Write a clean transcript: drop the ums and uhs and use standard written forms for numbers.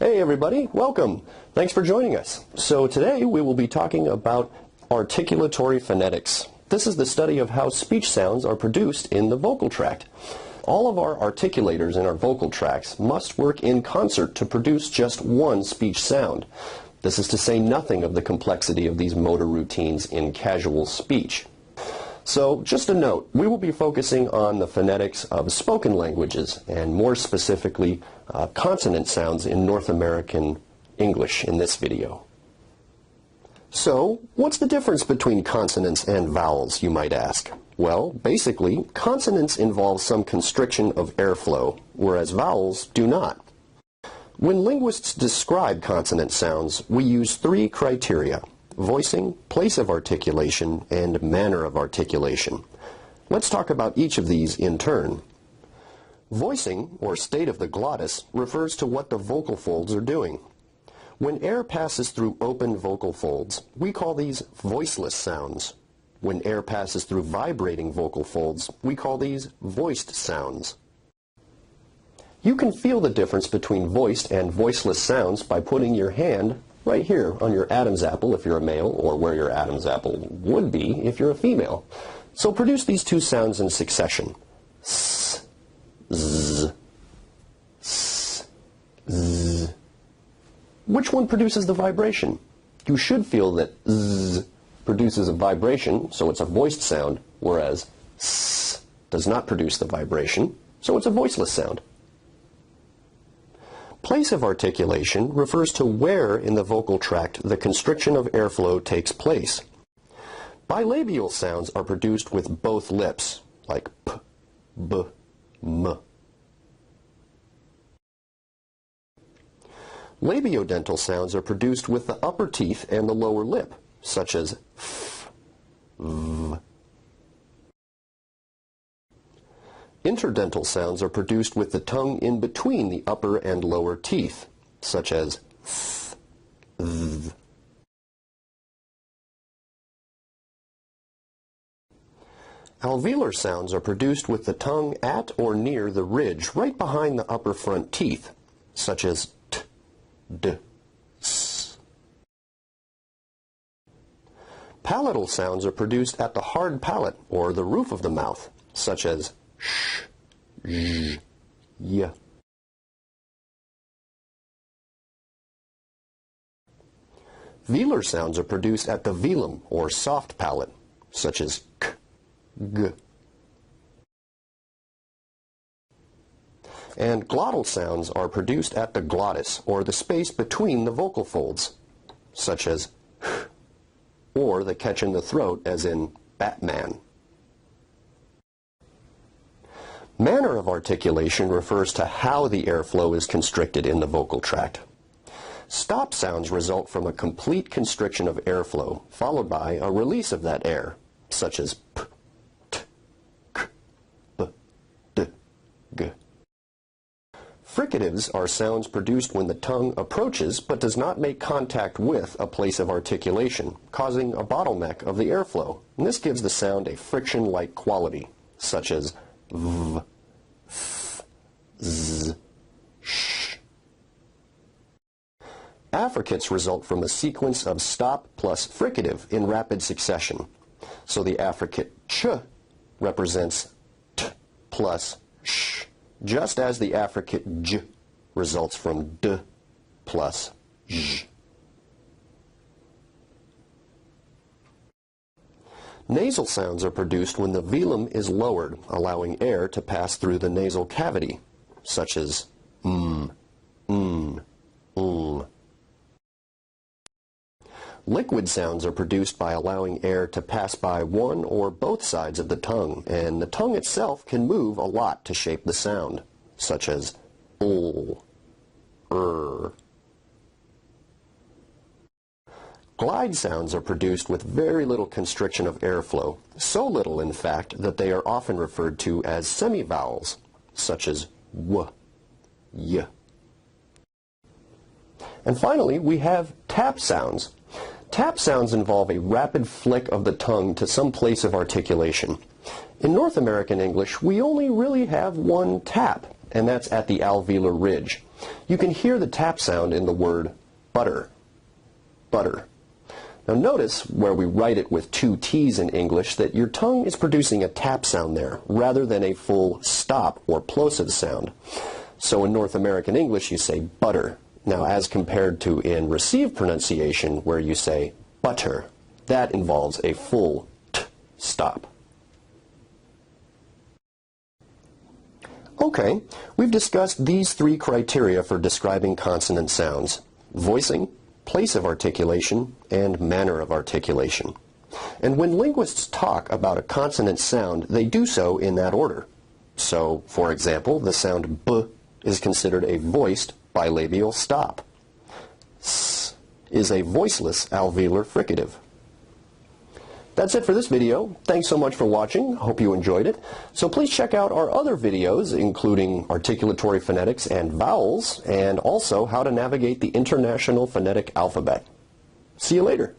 Hey everybody, welcome. Thanks for joining us. So today we will be talking about articulatory phonetics. This is the study of how speech sounds are produced in the vocal tract. All of our articulators in our vocal tracts must work in concert to produce just one speech sound. This is to say nothing of the complexity of these motor routines in casual speech. So, just a note, we will be focusing on the phonetics of spoken languages, and more specifically, consonant sounds in North American English in this video. So, what's the difference between consonants and vowels, you might ask? Well, basically, consonants involve some constriction of airflow, whereas vowels do not. When linguists describe consonant sounds, we use three criteria: voicing, place of articulation, and manner of articulation. Let's talk about each of these in turn. Voicing, or state of the glottis, refers to what the vocal folds are doing. When air passes through open vocal folds, we call these voiceless sounds. When air passes through vibrating vocal folds, we call these voiced sounds. You can feel the difference between voiced and voiceless sounds by putting your hand right here on your Adam's apple if you're a male, or where your Adam's apple would be if you're a female. So produce these two sounds in succession. S, z, s, z. Which one produces the vibration? You should feel that z produces a vibration, so it's a voiced sound, whereas s does not produce the vibration, so it's a voiceless sound. Place of articulation refers to where in the vocal tract the constriction of airflow takes place. Bilabial sounds are produced with both lips, like p, b, m. Labiodental sounds are produced with the upper teeth and the lower lip, such as f, v. Interdental sounds are produced with the tongue in between the upper and lower teeth, such as th, th. Alveolar sounds are produced with the tongue at or near the ridge right behind the upper front teeth, such as t, d, s. Palatal sounds are produced at the hard palate or the roof of the mouth, such as sh, zh, y. Velar sounds are produced at the velum or soft palate, such as k, g. And glottal sounds are produced at the glottis, or the space between the vocal folds, such as h, or the catch in the throat, as in Batman. Manner of articulation refers to how the airflow is constricted in the vocal tract. Stop sounds result from a complete constriction of airflow, followed by a release of that air, such as p, t, k, b, d, g. Fricatives are sounds produced when the tongue approaches but does not make contact with a place of articulation, causing a bottleneck of the airflow. And this gives the sound a friction-like quality, such as v, f, z, sh. Affricates result from a sequence of stop plus fricative in rapid succession. So the affricate ch represents t plus sh, just as the affricate j results from d plus j. Nasal sounds are produced when the velum is lowered, allowing air to pass through the nasal cavity, such as Liquid sounds are produced by allowing air to pass by one or both sides of the tongue, and the tongue itself can move a lot to shape the sound, such as l, Glide sounds are produced with very little constriction of airflow, so little, in fact, that they are often referred to as semivowels, such as w, y. And finally, we have tap sounds. Tap sounds involve a rapid flick of the tongue to some place of articulation. In North American English, we only really have one tap, and that's at the alveolar ridge. You can hear the tap sound in the word butter. Butter. Now notice where we write it with two T's in English that your tongue is producing a tap sound there rather than a full stop or plosive sound. So in North American English you say butter. Now as compared to in received pronunciation where you say butter, that involves a full T stop. Okay, we've discussed these three criteria for describing consonant sounds: voicing, place of articulation, and manner of articulation. And when linguists talk about a consonant sound, they do so in that order. So, for example, the sound B is considered a voiced bilabial stop. S is a voiceless alveolar fricative. That's it for this video. Thanks so much for watching. Hope you enjoyed it. So please check out our other videos, including articulatory phonetics and vowels, and also how to navigate the International Phonetic Alphabet. See you later.